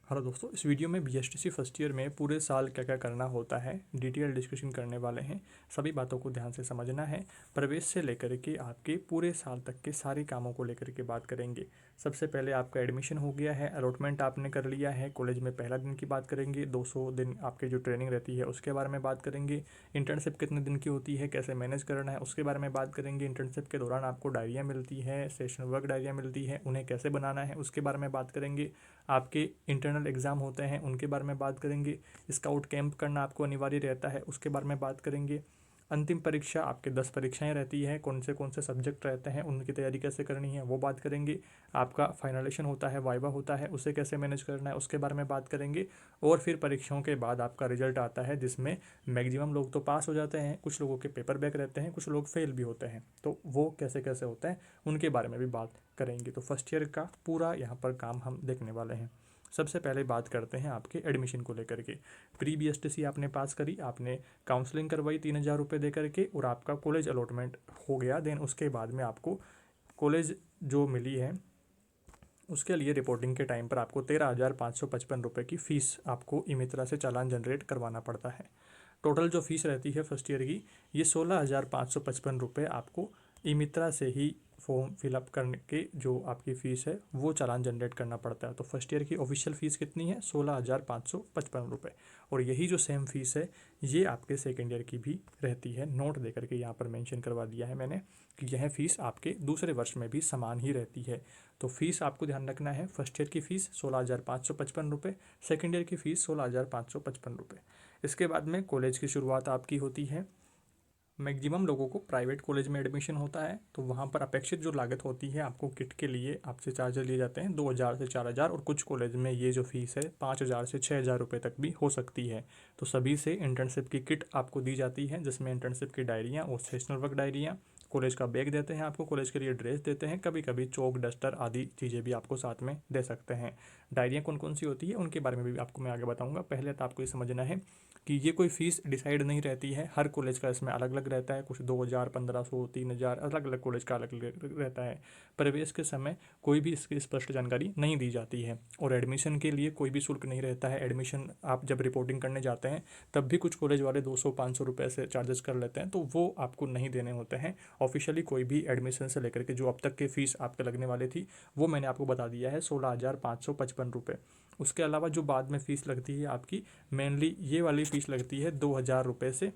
Hello दोस्तों, इस video में बीएसटीसी फर्स्ट ईयर में पूरे साल क्या क्या करना होता है डिटेल डिस्कशन करने वाले हैं। सभी बातों को ध्यान से समझना है। प्रवेश से लेकर के आपके पूरे साल तक के सारे कामों को लेकर के बात करेंगे। सबसे पहले आपका एडमिशन हो गया है, अलॉटमेंट आपने कर लिया है, कॉलेज में पहला दिन की बात करेंगे। 200 दिन आपके जो ट्रेनिंग रहती है उसके बारे में बात करेंगे। इंटर्नशिप कितने दिन की होती है, कैसे मैनेज करना है उसके बारे में बात करेंगे। इंटर्नशिप के दौरान आपको डायरिया मिलती है, सेशन वर्क डायरिया मिलती है, उन्हें कैसे बनाना है उसके बारे में बात करेंगे। आपके इंटरनल एग्ज़ाम होते हैं उनके बारे में बात करेंगे। स्काउट कैंप करना आपको अनिवार्य रहता है उसके बारे में बात करेंगे। अंतिम परीक्षा आपके 10 परीक्षाएं रहती है, कौन से सब्जेक्ट रहते हैं, उनकी तैयारी कैसे करनी है वो बात करेंगे। आपका फाइनलेशन होता है, वाइवा होता है, उसे कैसे मैनेज करना है उसके बारे में बात करेंगे। और फिर परीक्षाओं के बाद आपका रिजल्ट आता है जिसमें मैक्सिमम लोग तो पास हो जाते हैं, कुछ लोगों के पेपर बैक रहते हैं, कुछ लोग फेल भी होते हैं। तो वो कैसे कैसे होता है उनके बारे में भी बात करेंगे। तो फर्स्ट ईयर का पूरा यहाँ पर काम हम देखने वाले हैं। सबसे पहले बात करते हैं आपके एडमिशन को लेकर के। प्री बीएसटीसी आपने पास करी, आपने काउंसलिंग करवाई 3,000 रुपये दे करके और आपका कॉलेज अलॉटमेंट हो गया। देन उसके बाद में आपको कॉलेज जो मिली है उसके लिए रिपोर्टिंग के टाइम पर आपको 13,555 रुपये की फ़ीस आपको ई मित्रा से चालान जनरेट करवाना पड़ता है। टोटल जो फीस रहती है फर्स्ट ईयर की ये 16,555 रुपये आपको ई मित्रा से ही फॉर्म फिलअप करने के जो आपकी फ़ीस है वो चालान जनरेट करना पड़ता है। तो फर्स्ट ईयर की ऑफिशियल फ़ीस कितनी है? 16,555 रुपये। और यही जो सेम फीस है ये आपके सेकेंड ईयर की भी रहती है। नोट दे करके यहाँ पर मेंशन करवा दिया है मैंने कि यह फ़ीस आपके दूसरे वर्ष में भी समान ही रहती है। तो फीस आपको ध्यान रखना है, फर्स्ट ईयर की फ़ीस 16,555 रुपये, सेकेंड ईयर की फ़ीस 16,555 रुपये। इसके बाद में कॉलेज की शुरुआत आपकी होती है। मैक्सिमम लोगों को प्राइवेट कॉलेज में एडमिशन होता है तो वहाँ पर अपेक्षित जो लागत होती है आपको किट के लिए आपसे चार्ज लिए जाते हैं 2,000 से 4,000, और कुछ कॉलेज में ये जो फीस है 5,000 से 6,000 रुपये तक भी हो सकती है। तो सभी से इंटर्नशिप की किट आपको दी जाती है जिसमें इंटर्नशिप की डायरियाँ और सेशनल वर्क डायरियाँ, कॉलेज का बैग देते हैं आपको, कॉलेज के लिए ड्रेस देते हैं, कभी कभी चौक डस्टर आदि चीज़ें भी आपको साथ में दे सकते हैं। डायरियाँ कौन कौन सी होती है उनके बारे में भी आपको मैं आगे बताऊंगा। पहले तो आपको ये समझना है कि ये कोई फ़ीस डिसाइड नहीं रहती है, हर कॉलेज का इसमें अलग अलग रहता है। कुछ 2,000, 1,500, 3,000 अलग अलग कॉलेज का अलग अलग रहता है। प्रवेश के समय कोई भी इसकी स्पष्ट जानकारी नहीं दी जाती है। और एडमिशन के लिए कोई भी शुल्क नहीं रहता है। एडमिशन आप जब रिपोर्टिंग करने जाते हैं तब भी कुछ कॉलेज वाले 200-500 रुपये से चार्जेस कर लेते हैं, तो वो आपको नहीं देने होते हैं। ऑफिशियली कोई भी एडमिशन से लेकर के जो अब तक की फ़ीस आपके लगने वाली थी वो मैंने आपको बता दिया है, 16,555 रुपये। उसके अलावा जो बाद में फ़ीस लगती है आपकी, मेनली ये वाली फ़ीस लगती है 2,000 रुपये से,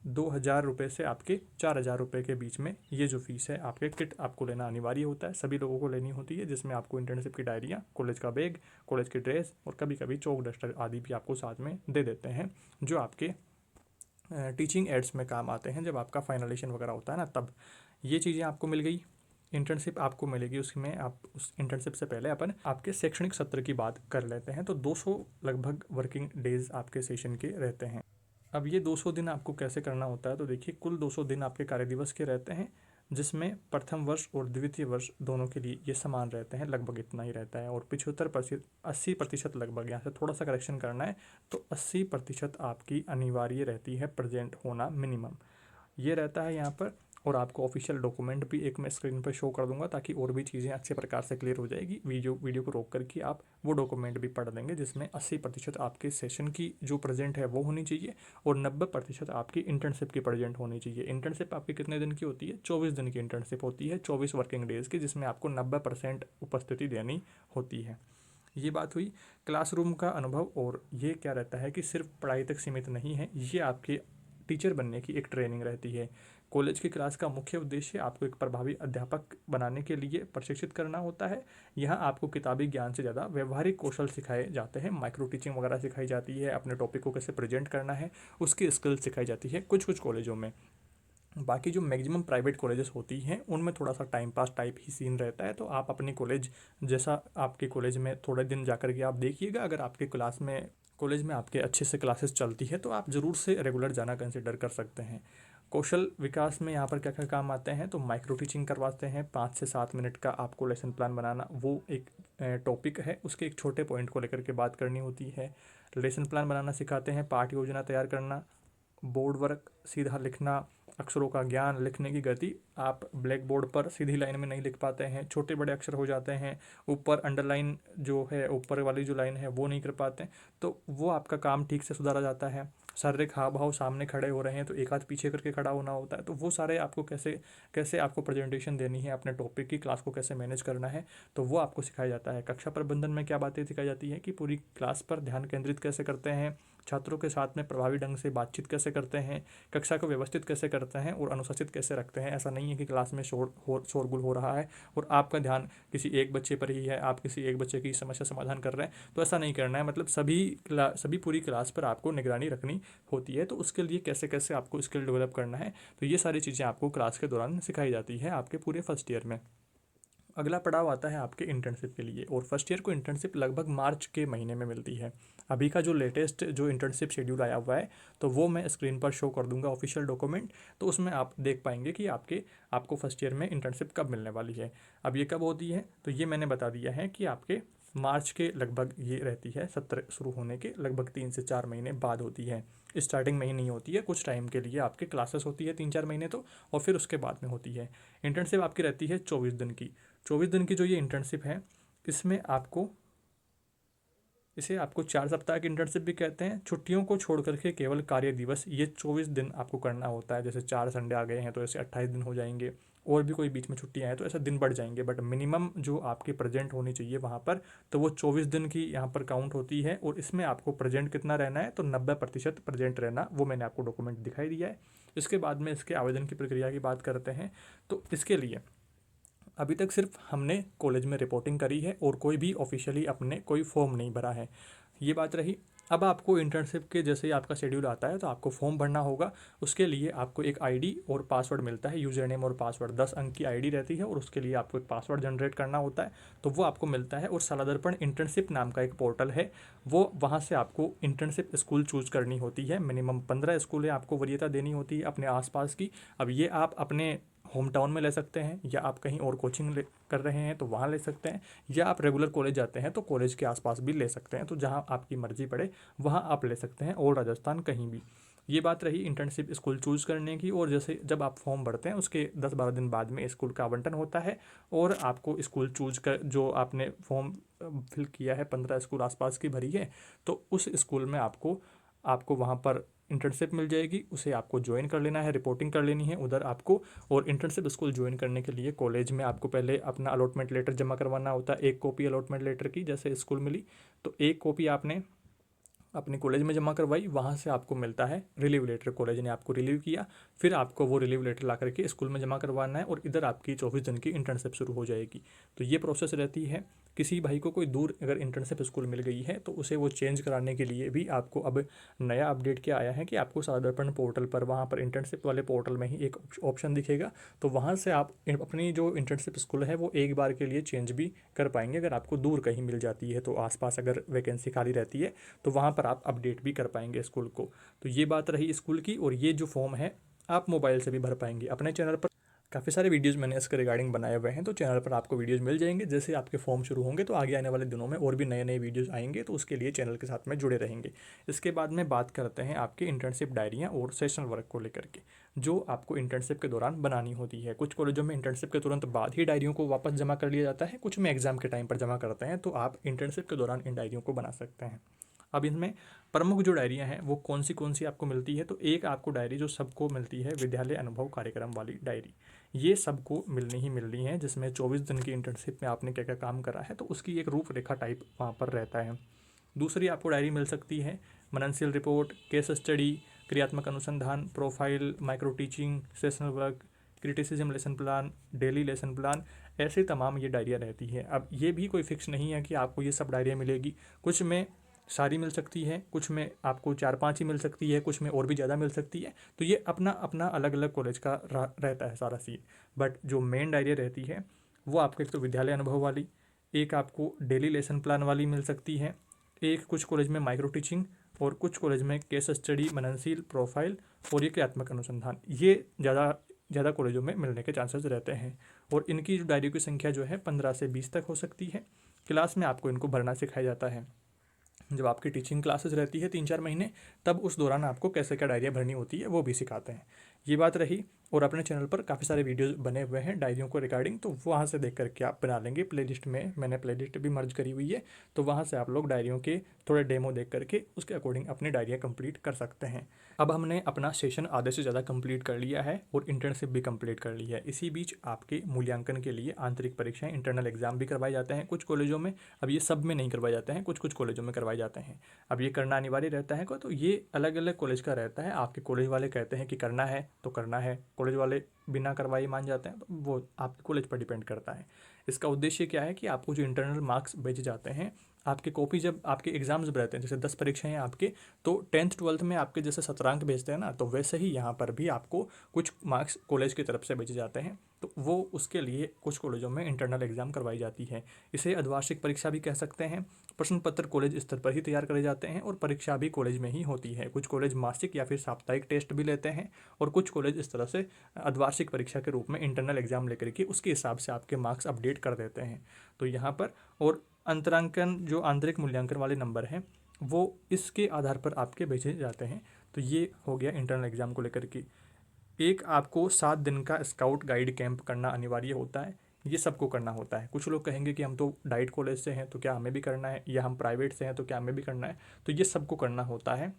2,000 रुपये से आपके 4,000 रुपये के बीच में। ये जो फीस है आपके किट आपको लेना अनिवार्य होता है, सभी लोगों को लेनी होती है, जिसमें आपको इंटर्नशिप की डायरियाँ, कॉलेज का बैग, कॉलेज की ड्रेस और कभी कभी चौक डस्टर आदि भी आपको साथ में दे देते हैं, जो आपके टीचिंग एड्स में काम आते हैं जब आपका फाइनलेशन वगैरह होता है ना तब। ये चीज़ें आपको मिल गई। इंटर्नशिप आपको मिलेगी, उसमें आप उस इंटर्नशिप से पहले अपन आपके शैक्षणिक सत्र की बात कर लेते हैं। तो 200 लगभग वर्किंग डेज आपके सेशन के रहते हैं। अब ये 200 दिन आपको कैसे करना होता है, तो देखिए कुल 200 दिन आपके कार्य दिवस के रहते हैं, जिसमें प्रथम वर्ष और द्वितीय वर्ष दोनों के लिए ये समान रहते हैं, लगभग इतना ही रहता है। और 75%, 80% लगभग, यहाँ से थोड़ा सा करेक्शन करना है, तो 80% आपकी अनिवार्य रहती है प्रेजेंट होना मिनिमम, ये रहता है यहाँ पर। और आपको ऑफिशियल डॉक्यूमेंट भी एक मैं स्क्रीन पर शो कर दूंगा ताकि और भी चीज़ें अच्छे प्रकार से क्लियर हो जाएगी। वीडियो को रोक करके आप वो डॉक्यूमेंट भी पढ़ लेंगे जिसमें 80% आपके सेशन की जो प्रेजेंट है वो होनी चाहिए और 90% आपकी इंटर्नशिप की प्रेजेंट होनी चाहिए। इंटर्नशिप आपकी कितने दिन की होती है? 24 दिन की इंटर्नशिप होती है, 24 वर्किंग डेज़ की, जिसमें आपको 90% उपस्थिति देनी होती है। ये बात हुई क्लासरूम का अनुभव। और ये क्या रहता है कि सिर्फ पढ़ाई तक सीमित नहीं है, ये आपके टीचर बनने की एक ट्रेनिंग रहती है। कॉलेज की क्लास का मुख्य उद्देश्य आपको एक प्रभावी अध्यापक बनाने के लिए प्रशिक्षित करना होता है। यहाँ आपको किताबी ज्ञान से ज़्यादा व्यवहारिक कौशल सिखाए जाते हैं, माइक्रो टीचिंग वगैरह सिखाई जाती है, अपने टॉपिक को कैसे प्रेजेंट करना है उसकी स्किल सिखाई जाती है कुछ कुछ कॉलेजों में। बाकी जो मैक्सिमम प्राइवेट कॉलेजेस होती हैं उनमें थोड़ा सा टाइम पास टाइप ही सीन रहता है। तो आप अपने कॉलेज जैसा, आपके कॉलेज में थोड़े दिन जाकर के आप देखिएगा, अगर आपके क्लास में कॉलेज में आपके अच्छे से क्लासेस चलती है तो आप ज़रूर से रेगुलर जाना कंसिडर कर सकते हैं। कौशल विकास में यहाँ पर क्या क्या काम आते हैं, तो माइक्रो टीचिंग करवाते हैं, 5 से 7 मिनट का आपको लेसन प्लान बनाना, वो एक टॉपिक है, उसके एक छोटे पॉइंट को लेकर के बात करनी होती है। लेसन प्लान बनाना सिखाते हैं, पाठ योजना तैयार करना, बोर्ड वर्क, सीधा लिखना, अक्षरों का ज्ञान, लिखने की गति आप ब्लैक बोर्ड पर सीधी लाइन में नहीं लिख पाते हैं, छोटे बड़े अक्षर हो जाते हैं, ऊपर अंडरलाइन जो है ऊपर वाली जो लाइन है वो नहीं कर पाते हैं, तो वो आपका काम ठीक से सुधारा जाता है। शारीरिक हाव भाव, सामने खड़े हो रहे हैं तो एक हाथ पीछे करके खड़ा होना होता है, तो वो सारे आपको कैसे कैसे आपको प्रेजेंटेशन देनी है अपने टॉपिक की, क्लास को कैसे मैनेज करना है, तो वो आपको सिखाया जाता है। कक्षा प्रबंधन में क्या बातें सिखाई जाती है कि पूरी क्लास पर ध्यान केंद्रित कैसे करते हैं, छात्रों के साथ में प्रभावी ढंग से बातचीत कैसे करते हैं, कक्षा को व्यवस्थित कैसे करते हैं और अनुशासित कैसे रखते हैं। ऐसा नहीं है कि क्लास में शोरगुल हो रहा है और आपका ध्यान किसी एक बच्चे पर ही है, आप किसी एक बच्चे की समस्या समाधान कर रहे हैं, तो ऐसा नहीं करना है। मतलब सभी पूरी क्लास पर आपको निगरानी रखनी होती है, तो उसके लिए कैसे कैसे आपको स्किल डेवलप करना है, तो ये सारी चीज़ें आपको क्लास के दौरान सिखाई जाती है आपके पूरे फर्स्ट ईयर में। अगला पड़ाव आता है आपके इंटर्नशिप के लिए, और फर्स्ट ईयर को इंटर्नशिप लगभग मार्च के महीने में मिलती है। अभी का जो लेटेस्ट जो इंटर्नशिप शेड्यूल आया हुआ है, तो वो मैं स्क्रीन पर शो कर दूंगा ऑफिशियल डॉक्यूमेंट, तो उसमें आप देख पाएंगे कि आपको फर्स्ट ईयर में इंटर्नशिप कब मिलने वाली है। अब ये कब होती है, तो ये मैंने बता दिया है कि आपके मार्च के लगभग ये रहती है, सत्र शुरू होने के लगभग 3 से 4 महीने बाद होती है। स्टार्टिंग में ही नहीं होती है, कुछ टाइम के लिए आपके क्लासेस होती है 3-4 महीने तो, और फिर उसके बाद में होती है। इंटर्नशिप आपकी रहती है 24 दिन की। 24 दिन की जो ये इंटर्नशिप है, इसमें आपको इसे आपको 4 सप्ताह की इंटर्नशिप भी कहते हैं। छुट्टियों को छोड़ करके केवल कार्य दिवस ये 24 दिन आपको करना होता है। जैसे 4 संडे आ गए हैं तो ऐसे 28 दिन हो जाएंगे, और भी कोई बीच में छुट्टियां हैं तो ऐसे दिन बढ़ जाएंगे, बट मिनिमम जो आपकी प्रेजेंट होनी चाहिए वहाँ पर, तो वो 24 दिन की यहाँ पर काउंट होती है। और इसमें आपको प्रेजेंट कितना रहना है, तो 90% प्रेजेंट रहना, वो मैंने आपको डॉक्यूमेंट दिखाई दिया है। इसके बाद में इसके आवेदन की प्रक्रिया की बात करते हैं, तो इसके लिए अभी तक सिर्फ हमने कॉलेज में रिपोर्टिंग करी है और कोई भी ऑफिशियली अपने कोई फॉर्म नहीं भरा है, ये बात रही। अब आपको इंटर्नशिप के जैसे ही आपका शेड्यूल आता है तो आपको फॉर्म भरना होगा। उसके लिए आपको एक आईडी और पासवर्ड मिलता है, यूजर नेम और पासवर्ड, 10 अंक की आईडी रहती है और उसके लिए आपको एक पासवर्ड जनरेट करना होता है, तो वो आपको मिलता है। और सालादर्पण इंटर्नशिप नाम का एक पोर्टल है, वो वहाँ से आपको इंटर्नशिप स्कूल चूज करनी होती है। मिनिमम 15 स्कूलें आपको वरीयता देनी होती है अपने आसपास की। अब ये आप अपने होम टाउन में ले सकते हैं, या आप कहीं और कोचिंग कर रहे हैं तो वहाँ ले सकते हैं, या आप रेगुलर कॉलेज जाते हैं तो कॉलेज के आसपास भी ले सकते हैं, तो जहाँ आपकी मर्जी पड़े वहाँ आप ले सकते हैं, और राजस्थान कहीं भी। ये बात रही इंटर्नशिप स्कूल चूज़ करने की। और जैसे जब आप फॉर्म भरते हैं उसके 10-12 दिन बाद में स्कूल का आवंटन होता है, और आपको स्कूल चूज कर, जो आपने फॉर्म फिल किया है, 15 स्कूल आसपास की भरी है, तो उस स्कूल में आपको आपको वहाँ पर इंटर्नशिप मिल जाएगी। उसे आपको ज्वाइन कर लेना है, रिपोर्टिंग कर लेनी है उधर आपको। और इंटर्नशिप स्कूल ज्वाइन करने के लिए कॉलेज में आपको पहले अपना अलॉटमेंट लेटर जमा करवाना होता है, 1 कॉपी अलॉटमेंट लेटर की। जैसे स्कूल मिली तो 1 कॉपी आपने अपने कॉलेज में जमा करवाई, वहाँ से आपको मिलता है रिलीव लेटर, कॉलेज ने आपको रिलीव किया, फिर आपको वो रिलीव लेटर ला करके स्कूल में जमा करवाना है, और इधर आपकी 24 दिन की इंटर्नशिप शुरू हो जाएगी। तो ये प्रोसेस रहती है। किसी भाई को कोई दूर अगर इंटर्नशिप स्कूल मिल गई है तो उसे वो चेंज कराने के लिए भी आपको अब नया अपडेट क्या आया है कि आपको साधारण पोर्टल पर, वहाँ पर इंटर्नशिप वाले पोर्टल में ही एक ऑप्शन दिखेगा, तो वहाँ से आप अपनी जो इंटर्नशिप स्कूल है वो एक बार के लिए चेंज भी कर पाएंगे। अगर आपको दूर कहीं मिल जाती है तो आसपास अगर वैकेंसी खाली रहती है तो वहाँ पर आप अपडेट भी कर पाएंगे स्कूल को। तो ये बात रही स्कूल की। और ये जो फॉर्म है आप मोबाइल से भी भर पाएंगे। अपने चैनल पर काफ़ी सारे वीडियोज़ मैंने इसके रिगार्डिंग बनाए हुए हैं, तो चैनल पर आपको वीडियोज़ मिल जाएंगे। जैसे आपके फॉर्म शुरू होंगे तो आगे आने वाले दिनों में और भी नए नए वीडियोज़ आएंगे, तो उसके लिए चैनल के साथ में जुड़े रहेंगे। इसके बाद में बात करते हैं आपके इंटर्नशिप डायरियाँ और सेशनल वर्क को लेकर के, जो आपको इंटर्नशिप के दौरान बनानी होती है। कुछ कॉलेजों में इंटर्नशिप के तुरंत बाद ही डायरियों को वापस जमा कर लिया जाता है, कुछ में एग्जाम के टाइम पर जमा करते हैं, तो आप इंटर्नशिप के दौरान इन डायरियों को बना सकते हैं। अब इनमें प्रमुख जो डायरियाँ हैं वो कौन सी आपको मिलती है, तो एक आपको डायरी जो सबको मिलती है, विद्यालय अनुभव कार्यक्रम वाली डायरी, ये सबको मिलनी ही मिलनी है, जिसमें 24 दिन की इंटर्नशिप में आपने क्या क्या काम करा है, तो उसकी एक रूपरेखा टाइप वहाँ पर रहता है। दूसरी आपको डायरी मिल सकती है मननशील रिपोर्ट, केस स्टडी, क्रियात्मक अनुसंधान, profile, micro teaching, sessional work, criticism lesson plan, daily lesson plan, ऐसे तमाम ये डायरिया रहती है। अब ये भी कोई फिक्स नहीं है कि आपको ये सब डायरिया मिलेगी, कुछ में सारी मिल सकती है, कुछ में आपको 4-5 ही मिल सकती है, कुछ में और भी ज़्यादा मिल सकती है, तो ये अपना अपना अलग अलग कॉलेज का रहता है सारा सीन। बट जो मेन डायरिया रहती है वो आपको एक तो विद्यालय अनुभव वाली, एक आपको डेली लेसन प्लान वाली मिल सकती है, एक कुछ कॉलेज में माइक्रो टीचिंग, और कुछ कॉलेज में केस स्टडी, मननशील, प्रोफाइल, और ये क्रियात्मक अनुसंधान, ये ज़्यादा कॉलेजों में मिलने के चांसेस रहते हैं। और इनकी जो डायरी की संख्या जो है 15 से 20 तक हो सकती है। क्लास में आपको इनको भरना सिखाया जाता है। जब आपकी टीचिंग क्लासेस रहती है 3-4 महीने, तब उस दौरान आपको कैसे क्या डायरिया भरनी होती है वो भी सिखाते हैं। ये बात रही। और अपने चैनल पर काफ़ी सारे वीडियोस बने हुए हैं डायरियों को रिगार्डिंग, तो वहाँ से देख करके आप बना लेंगे। प्लेलिस्ट में मैंने प्लेलिस्ट भी मर्ज करी हुई है, तो वहाँ से आप लोग डायरियों के थोड़े डेमो देख करके उसके अकॉर्डिंग अपनी डायरिया कंप्लीट कर सकते हैं। अब हमने अपना सेशन आधे से ज़्यादा कंप्लीट कर लिया है और इंटर्नशिप भी कंप्लीट कर ली है। इसी बीच आपके मूल्यांकन के लिए आंतरिक परीक्षाएं, इंटरनल एग्जाम भी करवाए जाते हैं कुछ कॉलेजों में। अब ये सब में नहीं करवाए जाते हैं, कुछ कुछ कॉलेजों में करवाए जाते हैं। अब ये करना अनिवार्य रहता है तो ये अलग अलग कॉलेज का रहता है। आपके कॉलेज वाले कहते हैं कि करना है तो करना है, कॉलेज वाले बिना करवाए मान जाते हैं, तो वो आपके कॉलेज पर डिपेंड करता है। इसका उद्देश्य क्या है कि आपको जो इंटरनल मार्क्स भेजे जाते हैं, आपके कॉपी जब आपके एग्जाम्स रहते हैं, जैसे 10 परीक्षाएं हैं आपके, तो 10th-12th में आपके जैसे 17 अंक भेजते हैं ना, तो वैसे ही यहाँ पर भी आपको कुछ मार्क्स कॉलेज की तरफ से भेजे जाते हैं। तो वो उसके लिए कुछ कॉलेजों में इंटरनल एग्जाम करवाई जाती है। इसे अर्धवार्षिक परीक्षा भी कह सकते हैं। प्रश्न पत्र कॉलेज स्तर पर ही तैयार करे जाते हैं और परीक्षा भी कॉलेज में ही होती है। कुछ कॉलेज मासिक या फिर साप्ताहिक टेस्ट भी लेते हैं और कुछ कॉलेज इस तरह से अर्धवार्षिक परीक्षा के रूप में इंटरनल एग्जाम लेकर के उसके हिसाब से आपके मार्क्स अपडेट कर देते हैं। तो यहाँ पर और अंतरांकन जो आंतरिक मूल्यांकन वाले नंबर हैं वो इसके आधार पर आपके भेजे जाते हैं। तो ये हो गया इंटरनल एग्जाम को लेकर के। एक आपको 7 दिन का स्काउट गाइड कैंप करना अनिवार्य होता है। ये सबको करना होता है। कुछ लोग कहेंगे कि हम तो डाइट कॉलेज से हैं तो क्या हमें भी करना है, या हम प्राइवेट से हैं तो क्या हमें भी करना है। तो ये सबको करना होता है,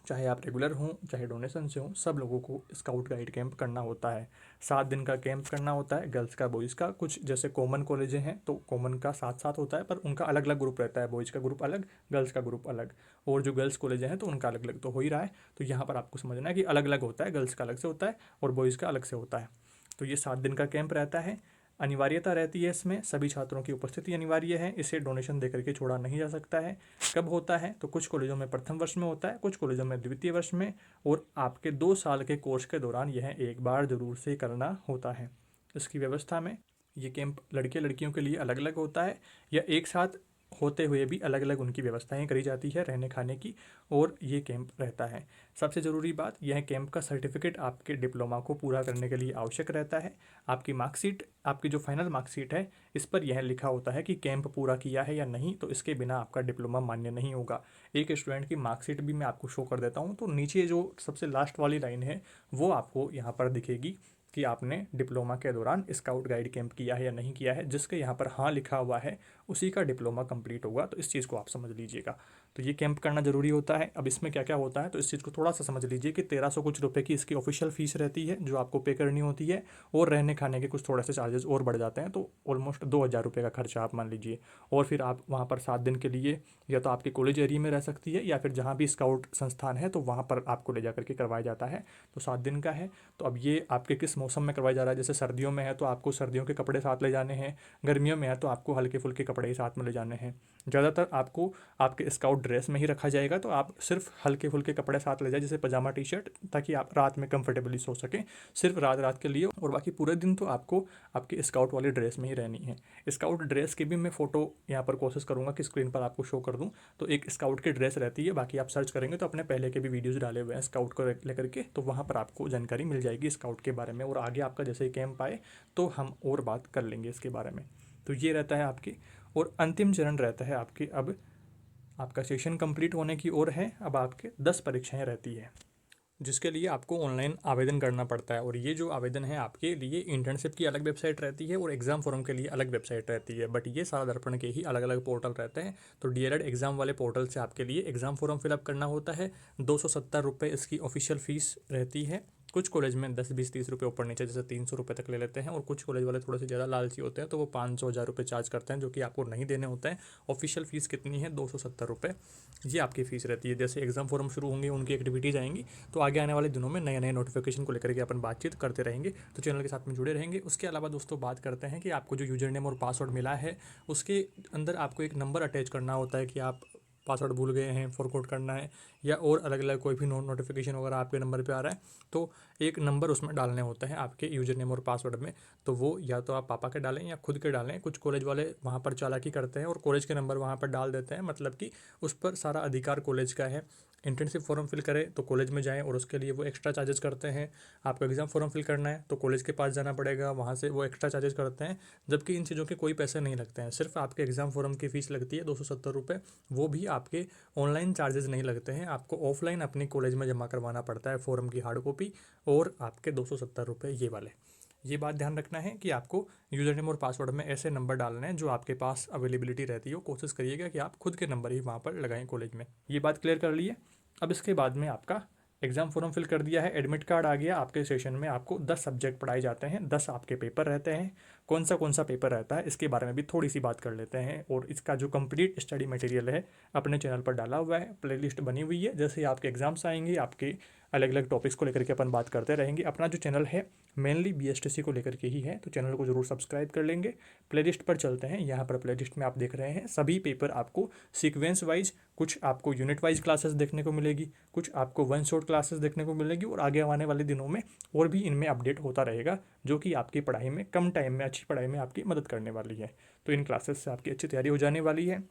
चाहे आप रेगुलर हों चाहे डोनेशन से हों, सब लोगों को स्काउट गाइड कैंप करना होता है। 7 दिन का कैंप करना होता है, गर्ल्स का बॉयज़ का। कुछ जैसे कॉमन कॉलेजें हैं तो कॉमन का साथ साथ होता है, पर उनका अलग अलग ग्रुप रहता है, बॉयज़ का ग्रुप अलग, गर्ल्स का ग्रुप अलग। और जो गर्ल्स कॉलेजें हैं तो उनका अलग अलग तो हो ही रहा है। तो यहाँ पर आपको समझना है कि अलग अलग होता है, गर्ल्स का अलग से होता है और बॉयज़ का अलग से होता है। तो ये 7 दिन का कैंप रहता है। अनिवार्यता रहती है इसमें, सभी छात्रों की उपस्थिति अनिवार्य है, इसे डोनेशन देकर के छोड़ा नहीं जा सकता है। कब होता है तो कुछ कॉलेजों में प्रथम वर्ष में होता है, कुछ कॉलेजों में द्वितीय वर्ष में, और आपके 2 साल के कोर्स के दौरान यह एक बार जरूर से करना होता है। इसकी व्यवस्था में ये कैंप लड़के लड़कियों के लिए अलग अलग होता है, या एक साथ होते हुए भी अलग अलग उनकी व्यवस्थाएं करी जाती है रहने खाने की, और ये कैंप रहता है। सबसे ज़रूरी बात, यह कैंप का सर्टिफिकेट आपके डिप्लोमा को पूरा करने के लिए आवश्यक रहता है। आपकी मार्कशीट, आपकी जो फाइनल मार्कशीट है, इस पर यह लिखा होता है कि कैंप पूरा किया है या नहीं, तो इसके बिना आपका डिप्लोमा मान्य नहीं होगा। एक स्टूडेंट की मार्कशीट भी मैं आपको शो कर देता हूँ, तो नीचे जो सबसे लास्ट वाली लाइन है वो आपको यहाँ पर दिखेगी कि आपने डिप्लोमा के दौरान स्काउट गाइड कैंप किया है या नहीं किया है। जिसके यहाँ पर हाँ लिखा हुआ है उसी का डिप्लोमा कंप्लीट होगा। तो इस चीज़ को आप समझ लीजिएगा। तो ये कैंप करना ज़रूरी होता है। अब इसमें क्या क्या होता है तो इस चीज़ को थोड़ा सा समझ लीजिए कि 1300 कुछ रुपए की इसकी ऑफिशियल फ़ीस रहती है जो आपको पे करनी होती है, और रहने खाने के कुछ थोड़े से चार्जेस और बढ़ जाते हैं, तो ऑलमोस्ट 2000 रुपये का खर्चा आप मान लीजिए। और फिर आप वहाँ पर 7 दिन के लिए या तो आपके कॉलेज एरिया में रह सकती है, या फिर जहाँ भी स्काउट संस्थान है तो वहाँ पर आपको ले जा करके करवाया जाता है। तो 7 दिन का है। तो अब ये आपके किस मौसम में करवाया जा रहा है, जैसे सर्दियों में है तो आपको सर्दियों के कपड़े साथ ले जाने हैं, गर्मियों में है तो आपको हल्के फुल्के कपड़े ही साथ में ले जाने हैं। ज़्यादातर आपको आपके स्काउट ड्रेस में ही रखा जाएगा, तो आप सिर्फ हल्के फुल्के कपड़े साथ ले जाए, जैसे पजामा टी शर्ट, ताकि आप रात में कंफर्टेबली सो सकें, सिर्फ रात रात के लिए। और बाकी पूरे दिन तो आपको आपके स्काउट वाली ड्रेस में ही रहनी है। स्काउट ड्रेस की भी मैं फ़ोटो यहाँ पर कोशिश करूँगा कि स्क्रीन पर आपको शो कर दूँ। तो एक स्काउट की ड्रेस रहती है, बाकी आप सर्च करेंगे तो अपने पहले के भी वीडियोज़ डाले हुए हैं स्काउट को लेकर के, तो वहाँ पर आपको जानकारी मिल जाएगी स्काउट के बारे में। और आगे आपका जैसे ही कैंप आए तो हम और बात कर लेंगे इसके बारे में। तो ये रहता है आपकी। और अंतिम चरण रहता है आपकी, अब आपका सेशन कंप्लीट होने की ओर है। अब आपके 10 परीक्षाएं रहती है जिसके लिए आपको ऑनलाइन आवेदन करना पड़ता है। और ये जो आवेदन है आपके लिए इंटर्नशिप की अलग वेबसाइट रहती है और एग्ज़ाम फॉर्म के लिए अलग वेबसाइट रहती है, बट ये सारा दर्पण के ही अलग अलग पोर्टल रहते हैं। तो डीएलएड एग्ज़ाम वाले पोर्टल से आपके लिए एग्ज़ाम फॉर्म फिलअप करना होता है। 270 रुपये इसकी ऑफिशियल फ़ीस रहती है। कुछ कॉलेज में 10, 20, 30 रुपये ऊपर नीचे जैसे 300 रुपये तक ले लेते हैं, और कुछ कॉलेज वाले थोड़े से ज़्यादा लालची होते हैं तो वो 500, 1000 रुपये चार्ज करते हैं, जो कि आपको नहीं देने होते हैं। ऑफिशियल फ़ीस कितनी है, 270 रुपये, ये आपकी फ़ीस रहती है। जैसे एग्ज़ाम फॉर्म शुरू होंगे, उनकी एक्टिविटीज़ आएंगी, तो आगे आने वाले दिनों में नए नए नोटिफिकेशन को लेकर के अपन बातचीत करते रहेंगे। तो चैनल के साथ में जुड़े रहेंगे। उसके अलावा दोस्तों बात करते हैं कि आपको जो यूज़र नेम और पासवर्ड मिला है उसके अंदर आपको एक नंबर अटैच करना होता है कि आप पासवर्ड भूल गए हैं, फॉरगॉट करना है, या और अलग अलग कोई भी नोटिफिकेशन वगैरह आपके नंबर पे आ रहा है तो एक नंबर उसमें डालने होते हैं आपके यूज़र नेम और पासवर्ड में। तो वो या तो आप पापा के डालें या खुद के डालें। कुछ कॉलेज वाले वहाँ पर चालाकी करते हैं और कॉलेज के नंबर वहाँ पर डाल देते हैं, मतलब कि उस पर सारा अधिकार कॉलेज का है। इंटर्नशिप फॉर्म फिल करें तो कॉलेज में जाएं और उसके लिए वो एक्स्ट्रा चार्जेस करते हैं। आपको एग्ज़ाम फॉर्म फिल करना है तो कॉलेज के पास जाना पड़ेगा, वहाँ से वो एक्स्ट्रा चार्जेस करते हैं। जबकि इन चीज़ों के कोई पैसे नहीं लगते हैं, सिर्फ आपके एग्ज़ाम फॉर्म की फ़ीस लगती है 270 रुपये, वो भी आपके ऑनलाइन चार्जेस नहीं लगते हैं, आपको ऑफलाइन अपनी कॉलेज में जमा करवाना पड़ता है फॉर्म की हार्ड कॉपी, और आपके 270 रुपये ये वाले। ये बात ध्यान रखना है कि आपको यूज़र नेम और पासवर्ड में ऐसे नंबर डालने हैं जो आपके पास अवेलेबिलिटी रहती है। कोशिश करिएगा कि आप खुद के नंबर ही वहाँ पर लगाएं कॉलेज में। ये बात क्लियर कर लिए। अब इसके बाद में आपका एग्ज़ाम फॉर्म फिल कर दिया है, एडमिट कार्ड आ गया। आपके सेशन में आपको 10 सब्जेक्ट पढ़ाए जाते हैं, 10 आपके पेपर रहते हैं। कौन सा पेपर रहता है इसके बारे में भी थोड़ी सी बात कर लेते हैं। और इसका जो कंप्लीट स्टडी मटेरियल है अपने चैनल पर डाला हुआ है, प्लेलिस्ट बनी हुई है। जैसे ही आपके एग्जाम्स आएंगे आपके अलग अलग टॉपिक्स को लेकर के अपन बात करते रहेंगे। अपना जो चैनल है मेनली BSTC को लेकर के ही है, तो चैनल को जरूर सब्सक्राइब कर लेंगे। प्लेलिस्ट पर चलते हैं। यहाँ पर प्लेलिस्ट में आप देख रहे हैं सभी पेपर आपको सीक्वेंस वाइज, कुछ आपको यूनिट वाइज क्लासेस देखने को मिलेगी, कुछ आपको वन शॉट क्लासेस देखने को मिलेगी, और आगे आने वाले दिनों में और भी इनमें अपडेट होता रहेगा, जो कि आपकी पढ़ाई में कम टाइम में अच्छी पढ़ाई में आपकी मदद करने वाली है। तो इन क्लासेस से आपकी अच्छी तैयारी हो जाने वाली है।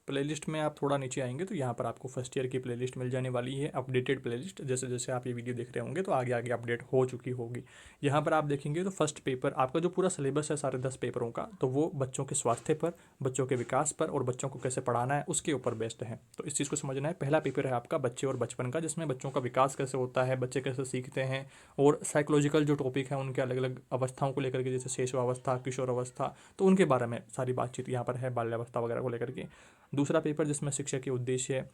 प्लेलिस्ट में आप थोड़ा नीचे आएंगे तो यहाँ पर आपको फर्स्ट ईयर की प्लेलिस्ट मिल जाने वाली है, अपडेटेड प्लेलिस्ट। जैसे जैसे आप ये वीडियो देख रहे होंगे तो आगे आगे अपडेट हो चुकी होगी। यहाँ पर आप देखेंगे तो फर्स्ट पेपर आपका जो पूरा सिलेबस है सारे 10 पेपरों का, तो वो बच्चों के स्वास्थ्य पर, बच्चों के विकास पर और बच्चों को कैसे पढ़ाना है उसके ऊपर बेस्ड है। तो इस चीज़ को समझना है। पहला पेपर है आपका बच्चे और बचपन का, जिसमें बच्चों का विकास कैसे होता है, बच्चे कैसे सीखते हैं, और साइकोलॉजिकल जो टॉपिक है उनके अलग अलग अवस्थाओं को लेकर के, जैसे शैशवावस्था, किशोर अवस्था, तो उनके बारे में सारी बातचीत यहाँ पर है, बाल्यावस्था वगैरह को लेकर के। दूसरा पेपर जिसमें शिक्षा के उद्देश्य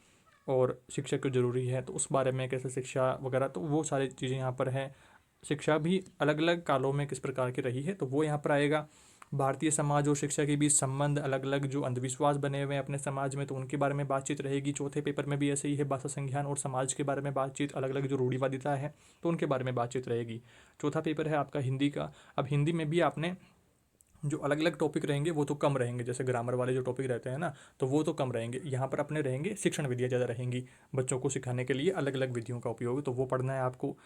और शिक्षा क्यों जरूरी है, तो उस बारे में, कैसे शिक्षा वगैरह, तो वो सारी चीज़ें यहाँ पर हैं। शिक्षा भी अलग अलग कालों में किस प्रकार की रही है, तो वो यहाँ पर आएगा। भारतीय समाज और शिक्षा के बीच संबंध, अलग अलग जो अंधविश्वास बने हुए हैं अपने समाज में, तो उनके बारे में बातचीत रहेगी। चौथे पेपर में भी ऐसे ही है, भाषा संज्ञान और समाज के बारे में बातचीत, अलग अलग जो रूढ़िवादिता है तो उनके बारे में बातचीत रहेगी। चौथा पेपर है आपका हिंदी का। अब हिंदी में भी आपने जो अलग अलग टॉपिक रहेंगे वो तो कम रहेंगे, जैसे ग्रामर वाले जो टॉपिक रहते हैं ना, तो वो तो कम रहेंगे। यहाँ पर अपने रहेंगे शिक्षण विधियाँ ज़्यादा रहेंगी, बच्चों को सिखाने के लिए अलग अलग विधियों का उपयोग, तो वो पढ़ना है आपको।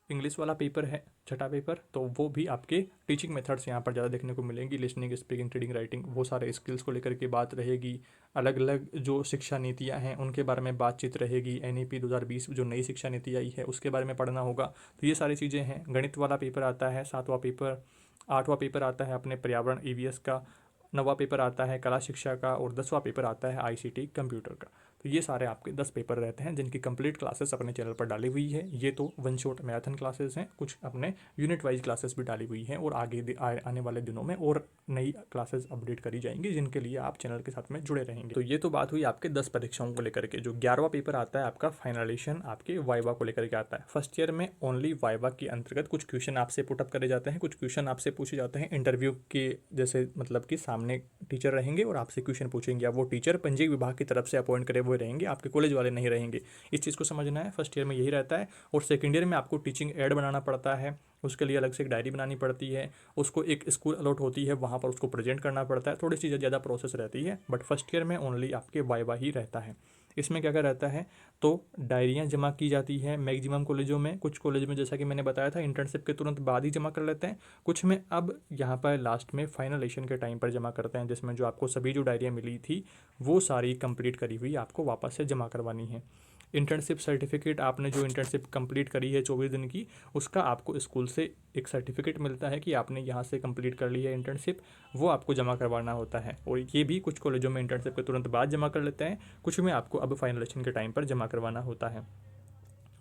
इंग्लिश वाला पेपर है छठा पेपर, तो वो भी आपके टीचिंग मेथड्स यहाँ पर ज़्यादा देखने को मिलेंगी, लिसनिंग, स्पीकिंग, रीडिंग, राइटिंग, वो सारे स्किल्स को लेकर के बात रहेगी। अलग अलग जो शिक्षा नीतियाँ हैं उनके बारे में बातचीत रहेगी। NEP 2020 जो नई शिक्षा नीति आई है उसके बारे में पढ़ना होगा। तो ये सारी चीज़ें हैं। गणित वाला पेपर आता है सातवां पेपर। आठवां पेपर आता है अपने पर्यावरण EVS का। नौवां पेपर आता है कला शिक्षा का, और 10वां पेपर आता है ICT कंप्यूटर का। तो ये सारे आपके 10 पेपर रहते हैं जिनकी कंप्लीट क्लासेस अपने चैनल पर डाली हुई है। ये तो वन शॉट मैराथन क्लासेस हैं, कुछ अपने यूनिट वाइज क्लासेस भी डाली हुई हैं, और आगे आने वाले दिनों में और नई क्लासेस अपडेट करी जाएंगी, जिनके लिए आप चैनल के साथ में जुड़े रहेंगे। तो ये तो बात हुई आपके 10 परीक्षाओं को लेकर के। जो 11वां पेपर आता है आपका फाइनलाइजेशन, आपके वाइवा को लेकर के आता है। फर्स्ट ईयर में ओनली वाइवा के अंतर्गत कुछ क्वेश्चन आपसे पुटअप करे जाते हैं, कुछ क्वेश्चन आपसे पूछे जाते हैं इंटरव्यू के जैसे, मतलब कि सामने टीचर रहेंगे और आपसे क्वेश्चन पूछेंगे। अब वो टीचर पंजीयक विभाग की तरफ से अपॉइंट करे हुए रहेंगे, आपके कॉलेज वाले नहीं रहेंगे। इस चीज़ को समझना है। फर्स्ट ईयर में यही रहता है। और सेकंड ईयर में आपको टीचिंग एड बनाना पड़ता है, उसके लिए अलग से एक डायरी बनानी पड़ती है, उसको एक स्कूल अलॉट होती है, वहाँ पर उसको प्रेजेंट करना पड़ता है। थोड़ी सी ज़्यादा प्रोसेस रहती है, बट फर्स्ट ईयर में ओनली आपके वाइवा ही रहता है। इसमें क्या क्या रहता है, तो डायरियाँ जमा की जाती है मैक्सिमम कॉलेजों में। कुछ कॉलेज में जैसा कि मैंने बताया था इंटर्नशिप के तुरंत बाद ही जमा कर लेते हैं, कुछ में अब यहाँ पर लास्ट में फाइनलाइजेशन के टाइम पर जमा करते हैं, जिसमें जो आपको सभी जो डायरियाँ मिली थी वो सारी कंप्लीट करी हुई आपको वापस से जमा करवानी है। इंटर्नशिप सर्टिफिकेट, आपने जो इंटर्नशिप कंप्लीट करी है 24 दिन की, उसका आपको स्कूल से एक सर्टिफिकेट मिलता है कि आपने यहाँ से कंप्लीट कर ली है इंटर्नशिप, वो आपको जमा करवाना होता है। और ये भी कुछ कॉलेजों में इंटर्नशिप के तुरंत बाद जमा कर लेते हैं, कुछ में आपको अब फाइनलाइजेशन के टाइम पर जमा करवाना होता है।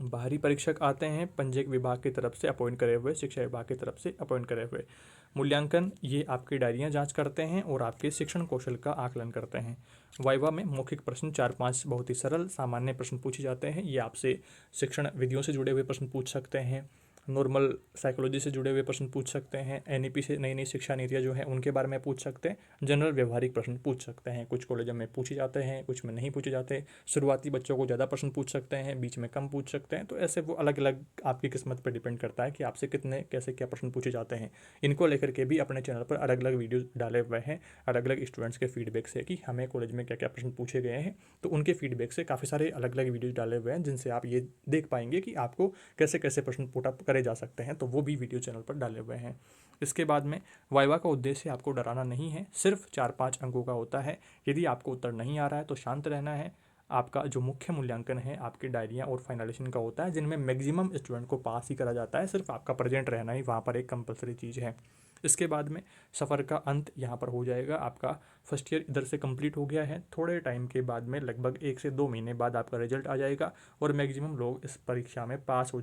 बाहरी परीक्षक आते हैं पंजीयक विभाग की तरफ से अपॉइंट करे हुए, शिक्षा विभाग की तरफ से अपॉइंट करे हुए। मूल्यांकन, ये आपकी डायरियां जांच करते हैं और आपके शिक्षण कौशल का आकलन करते हैं। वाइवा में मौखिक प्रश्न 4-5 बहुत ही सरल सामान्य प्रश्न पूछे जाते हैं। ये आपसे शिक्षण विधियों से जुड़े हुए प्रश्न पूछ सकते हैं, नॉर्मल साइकोलॉजी से जुड़े हुए प्रश्न पूछ सकते हैं, NEP से नई नई शिक्षा नीतियाँ जो है उनके बारे में पूछ सकते हैं, जनरल व्यवहारिक प्रश्न पूछ सकते हैं। कुछ कॉलेजों में पूछे जाते हैं, कुछ में नहीं पूछे जाते। शुरुआती बच्चों को ज़्यादा प्रश्न पूछ सकते हैं, बीच में कम पूछ सकते हैं। तो ऐसे वो अलग अलग आपकी किस्मत पर डिपेंड करता है कि आपसे कितने कैसे क्या प्रश्न पूछे जाते हैं। इनको लेकर के भी अपने चैनल पर अलग अलग वीडियो डाले हुए हैं, अलग अलग स्टूडेंट्स के फीडबैक से कि हमें कॉलेज में क्या क्या प्रश्न पूछे गए हैं, तो उनके फीडबैक से काफ़ी सारे अलग अलग वीडियो डाले हुए हैं, जिनसे आप ये देख पाएंगे कि आपको कैसे कैसे प्रश्न पुटअप करे जा सकते हैं। तो वो भी वीडियो चैनल पर डाले हुए हैं। इसके बाद में वाइवा का उद्देश्य आपको डराना नहीं है, सिर्फ 4-5 अंकों का होता है। यदि आपको उत्तर नहीं आ रहा है तो शांत रहना है। आपका जो मुख्य मूल्यांकन है आपकी डायरियाँ और फाइनलाइजेशन का होता है, जिनमें मैक्सिमम स्टूडेंट को पास ही करा जाता है, सिर्फ आपका प्रेजेंट रहना ही वहाँ पर एक कंपलसरी चीज़ है। इसके बाद में सफ़र का अंत यहाँ पर हो जाएगा आपका फर्स्ट ईयर इधर से कंप्लीट हो गया है। थोड़े टाइम के बाद में लगभग 1 से 2 महीने बाद आपका रिजल्ट आ जाएगा और मैक्सिमम लोग इस परीक्षा में पास हो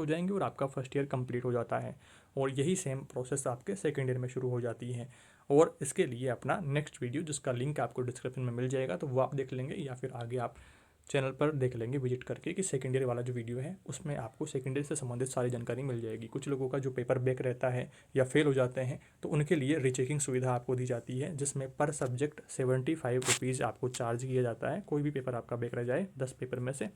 जाएंगे। और आपका फर्स्ट ईयर कंप्लीट हो जाता है। और यही सेम प्रोसेस आपके सेकेंड ईयर में शुरू हो जाती है। और इसके लिए अपना नेक्स्ट वीडियो, जिसका लिंक आपको डिस्क्रिप्शन में मिल जाएगा, तो वो आप देख लेंगे, या फिर आगे आप चैनल पर देख लेंगे विजिट करके कि सेकेंड ईयर वाला जो वीडियो है उसमें आपको सेकेंड ईयर से संबंधित सारी जानकारी मिल जाएगी। कुछ लोगों का जो पेपर बैक रहता है या फेल हो जाते हैं तो उनके लिए रीचेकिंग सुविधा आपको दी जाती है, जिसमें पर सब्जेक्ट 75 रुपीज़ आपको चार्ज किया जाता है। कोई भी पेपर आपका बैक रह जाए 10 पेपर में से,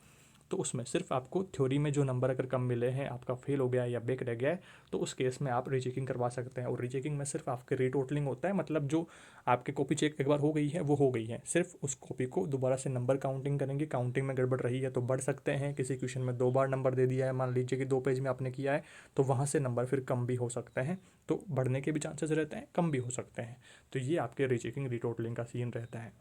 तो उसमें सिर्फ आपको थ्योरी में जो नंबर अगर कम मिले हैं, आपका फेल हो गया है या बैक रह गया है, तो उस केस में आप रीचेकिंग करवा सकते हैं। और रीचेकिंग में सिर्फ आपके रीटोटलिंग होता है, मतलब जो आपकी कॉपी चेक एक बार हो गई है वो हो गई है, सिर्फ उस कॉपी को दोबारा से नंबर काउंटिंग करेंगे। काउंटिंग में गड़बड़ रही है तो बढ़ सकते हैं। किसी क्वेश्चन में 2 बार नंबर दे दिया है, मान लीजिए कि 2 पेज में आपने किया है, तो वहाँ से नंबर फिर कम भी हो सकते हैं। तो बढ़ने के भी चांसेस रहते हैं, कम भी हो सकते हैं। तो ये आपके रीचेकिंग रीटोटलिंग का सीन रहता है।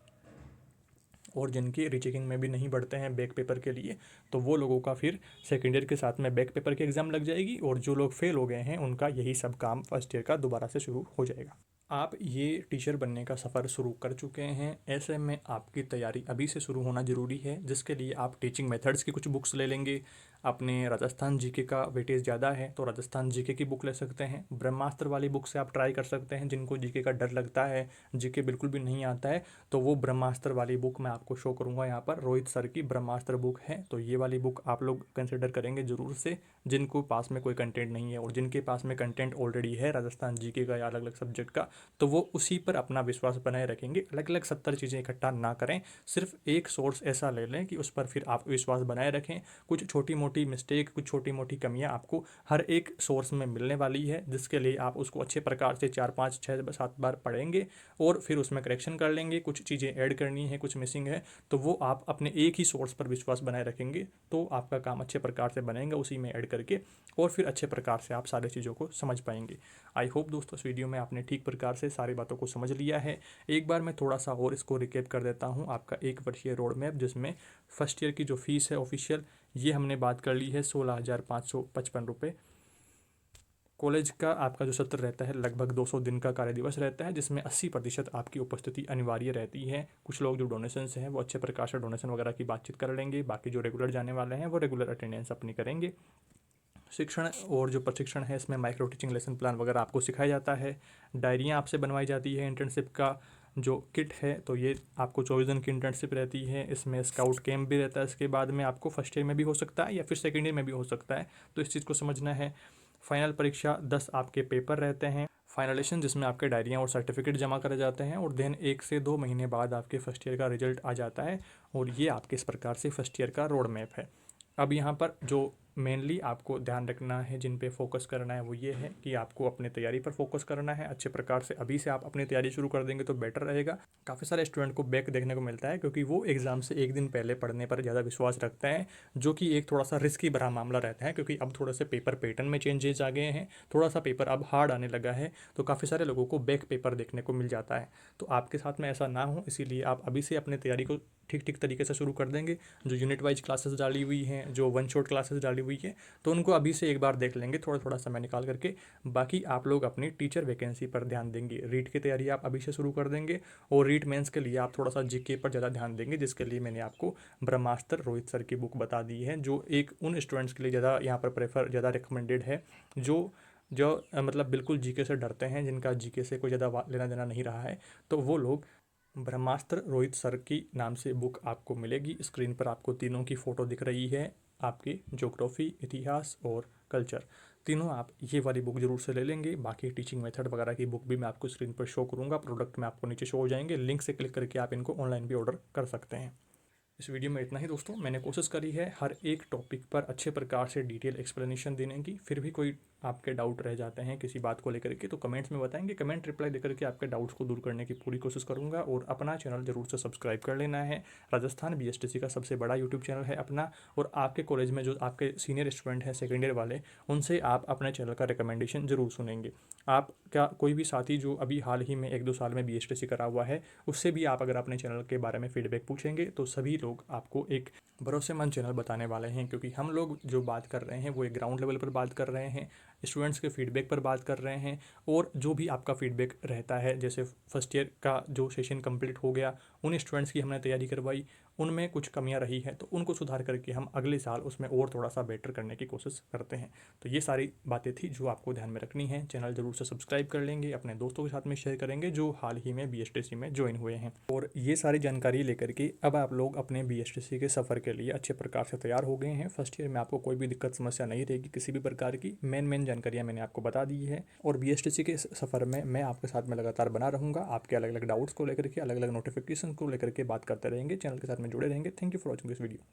और जिनकी रीचेकिंग में भी नहीं बढ़ते हैं बैक पेपर के लिए, तो वो लोगों का फिर सेकेंड ईयर के साथ में बैक पेपर की एग्ज़ाम लग जाएगी। और जो लोग फेल हो गए हैं उनका यही सब काम फर्स्ट ईयर का दोबारा से शुरू हो जाएगा। आप ये टीचर बनने का सफ़र शुरू कर चुके हैं, ऐसे में आपकी तैयारी अभी से शुरू होना ज़रूरी है, जिसके लिए आप टीचिंग मेथड्स की कुछ बुक्स ले लेंगे। अपने राजस्थान जीके का वेटेज ज़्यादा है तो राजस्थान जीके की बुक ले सकते हैं। ब्रह्मास्त्र वाली बुक से आप ट्राई कर सकते हैं। जिनको जीके का डर लगता है, जीके बिल्कुल भी नहीं आता है, तो वो ब्रह्मास्त्र वाली बुक मैं आपको शो करूँगा यहाँ पर। रोहित सर की ब्रह्मास्त्र बुक है, तो ये वाली बुक आप लोग कंसिडर करेंगे ज़रूर से, जिनको पास में कोई कंटेंट नहीं है। और जिनके पास में कंटेंट ऑलरेडी है राजस्थान जीके का या अलग अलग सब्जेक्ट का, तो वो उसी पर अपना विश्वास बनाए रखेंगे। अलग अलग 70 चीज़ें इकट्ठा ना करें, सिर्फ एक सोर्स ऐसा ले लें कि उस पर फिर आप विश्वास बनाए रखें। कुछ छोटी मोटी मिस्टेक, कुछ छोटी मोटी कमियां आपको हर एक सोर्स में मिलने वाली है, जिसके लिए आप उसको अच्छे प्रकार से 4 5 6 7 बार पढ़ेंगे और फिर उसमें करेक्शन कर लेंगे। कुछ चीज़ें ऐड करनी है, कुछ मिसिंग है, तो वो आप अपने एक ही सोर्स पर विश्वास बनाए रखेंगे, तो आपका काम अच्छे प्रकार से बनेगा उसी में ऐड करके, और फिर अच्छे प्रकार से आप सारी चीज़ों को समझ पाएंगे। आई होप दोस्तों इस वीडियो में आपने ठीक प्रकार से सारी बातों को समझ लिया है। एक बार मैं थोड़ा सा और इसको रिकेप कर देता हूँ। आपका 1 वर्षीय रोड मैप, जिसमें फर्स्ट ईयर की जो फीस है ऑफिशियल, ये हमने बात कर ली है 16,555 रुपये। कॉलेज का आपका जो सत्र रहता है लगभग 200 दिन का कार्य दिवस रहता है, जिसमें 80% आपकी उपस्थिति अनिवार्य रहती है। कुछ लोग जो डोनेशन हैं वो अच्छे प्रकार से डोनेशन वगैरह की बातचीत कर लेंगे। बाकी जो रेगुलर जाने वाले हैं वो रेगुलर अटेंडेंस अपनी करेंगे। शिक्षण और जो प्रशिक्षण है, इसमें माइक्रो टीचिंग लेसन प्लान वगैरह आपको सिखाया जाता है। डायरियाँ आपसे बनवाई जाती है। इंटर्नशिप का जो किट है, तो ये आपको 24 दिन की इंटर्नशिप रहती है। इसमें स्काउट कैंप भी रहता है। इसके बाद में आपको फर्स्ट ईयर में भी हो सकता है या फिर सेकेंड ईयर में भी हो सकता है, तो इस चीज़ को समझना है। फाइनल परीक्षा 10 आपके पेपर रहते हैं। फाइनलेशन, जिसमें आपके डायरियाँ और सर्टिफिकेट जमा करे जाते हैं। और देन 1 से 2 महीने बाद आपके फर्स्ट ईयर का रिजल्ट आ जाता है। और ये आपके इस प्रकार से फर्स्ट ईयर का रोड मैप है। अब यहाँ पर जो मेनली आपको ध्यान रखना है, जिन पे फोकस करना है, वो ये है कि आपको अपने तैयारी पर फोकस करना है अच्छे प्रकार से। अभी से आप अपनी तैयारी शुरू कर देंगे तो बेटर रहेगा। काफ़ी सारे स्टूडेंट को बैक देखने को मिलता है, क्योंकि वो एग्ज़ाम से एक दिन पहले पढ़ने पर ज़्यादा विश्वास रखते हैं, जो कि एक थोड़ा सा रिस्की भरा मामला रहता है। क्योंकि अब थोड़े से पेपर पैटर्न में चेंजेस आ गए हैं, थोड़ा सा पेपर अब हार्ड आने लगा है, तो काफ़ी सारे लोगों को बैक पेपर देखने को मिल जाता है। तो आपके साथ में ऐसा ना हो, इसीलिए आप अभी से अपनी तैयारी को ठीक तरीके से शुरू कर देंगे। जो यूनिट वाइज क्लासेस डाली हुई हैं, जो वन शॉट क्लासेस डाली हुई है, तो उनको अभी से एक बार देख लेंगे थोड़ा थोड़ा समय निकाल करके। बाकी आप लोग अपनी टीचर वैकेंसी पर ध्यान देंगे। रीट की तैयारी आप अभी से शुरू कर देंगे, और रीट मेंस के लिए आप थोड़ा सा जीके पर ज़्यादा ध्यान देंगे, जिसके लिए मैंने आपको ब्रह्मास्त्र रोहित सर की बुक बता दी है, जो एक उन स्टूडेंट्स के लिए ज़्यादा यहाँ पर प्रेफर ज़्यादा रिकमेंडेड है, जो जो मतलब बिल्कुल जीके से डरते हैं, जिनका जीके से कोई ज़्यादा लेना देना नहीं रहा है, तो वो लोग ब्रह्मास्त्र रोहित सर की नाम से बुक आपको मिलेगी। स्क्रीन पर आपको तीनों की फ़ोटो दिख रही है, आपकी ज्योग्राफी, इतिहास और कल्चर, तीनों आप ये वाली बुक जरूर से ले लेंगे। बाकी टीचिंग मेथड वगैरह की बुक भी मैं आपको स्क्रीन पर शो करूँगा, प्रोडक्ट में आपको नीचे शो हो जाएंगे, लिंक से क्लिक करके आप इनको ऑनलाइन भी ऑर्डर कर सकते हैं। इस वीडियो में इतना ही दोस्तों। मैंने कोशिश करी है हर एक टॉपिक पर अच्छे प्रकार से डिटेल एक्सप्लेनेशन देने की। फिर भी कोई आपके डाउट रह जाते हैं किसी बात को लेकर के, तो कमेंट्स में बताएंगे। कमेंट रिप्लाई देकर के आपके डाउट्स को दूर करने की पूरी कोशिश करूंगा। और अपना चैनल जरूर से सब्सक्राइब कर लेना है। राजस्थान बीएसटीसी का सबसे बड़ा यूट्यूब चैनल है अपना, और आपके कॉलेज में जो आपके सीनियर स्टूडेंट हैं सेकेंड ईयर वाले, उनसे आप अपने चैनल का रिकमेंडेशन जरूर सुनेंगे। आपका कोई भी साथी जो अभी हाल ही में 1-2 साल में बीएसटीसी करा हुआ है, उससे भी आप अगर अपने चैनल के बारे में फीडबैक पूछेंगे, तो सभी लोग आपको एक भरोसेमंद चैनल बताने वाले हैं। क्योंकि हम लोग जो बात कर रहे हैं वो एक ग्राउंड लेवल पर बात कर रहे हैं। स्टूडेंट्स के फीडबैक पर बात कर रहे हैं, और जो भी आपका फीडबैक रहता है, जैसे फर्स्ट ईयर का जो सेशन कंप्लीट हो गया, उन स्टूडेंट्स की हमने तैयारी करवाई, उनमें कुछ कमियां रही हैं तो उनको सुधार करके हम अगले साल उसमें और थोड़ा सा बेटर करने की कोशिश करते हैं। तो ये सारी बातें थी जो आपको ध्यान में रखनी है। चैनल जरूर से सब्सक्राइब कर लेंगे, अपने दोस्तों के साथ में शेयर करेंगे जो हाल ही में बीएसटीसी में ज्वाइन हुए हैं। और ये सारी जानकारी लेकर के अब आप लोग अपने बीएसटीसी के सफ़र के लिए अच्छे प्रकार से तैयार हो गए हैं। फर्स्ट ईयर में आपको कोई भी दिक्कत समस्या नहीं रहेगी किसी भी प्रकार की। मेन जानकारियाँ मैंने आपको बता दी है, और बीएसटीसी के सफ़र में मैं आपके साथ में लगातार बना रहूँगा। आपके अलग अलग डाउट्स को लेकर के, अलग अलग नोटिफिकेशन को लेकर के बात करते रहेंगे। चैनल के साथ में जुड़े रहेंगे। Thank you for watching this video.